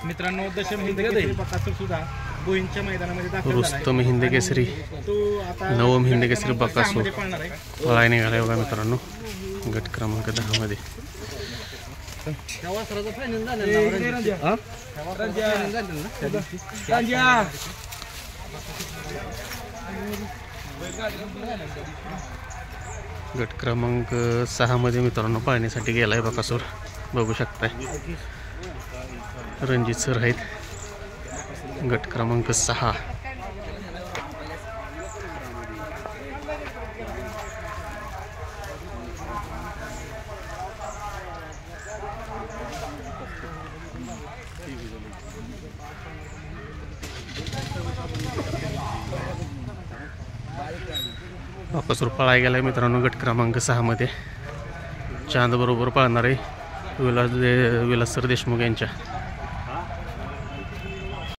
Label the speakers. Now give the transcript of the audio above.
Speaker 1: मित्रांनो दशम हिंद केसरी बकासूर सुद्धा बोईंच्या मैदानामध्ये दाखल झाला आहे।
Speaker 2: रुस्तम हिंद केसरी
Speaker 1: तो आता
Speaker 2: नवम हिंद केसरी बकासूर
Speaker 1: पळणार आहे।
Speaker 2: पळाय निघाला बघा मित्रांनो गट क्रमांक 10 मध्ये।
Speaker 1: त्या वासराचा फायनल झालेला
Speaker 2: गट क्रमांक 6 मध्ये मित्रांनो पाळण्यासाठी गेलाय बकासूर बघू शकताय। रणजित सर आहेत गट क्रमांक 6। बकासूर पळाय गेलाय मित्रांनो गट क्रमांक 6 मध्ये। चांद बरोबर पळणार आहे विलास सर देशमुख यांच्या।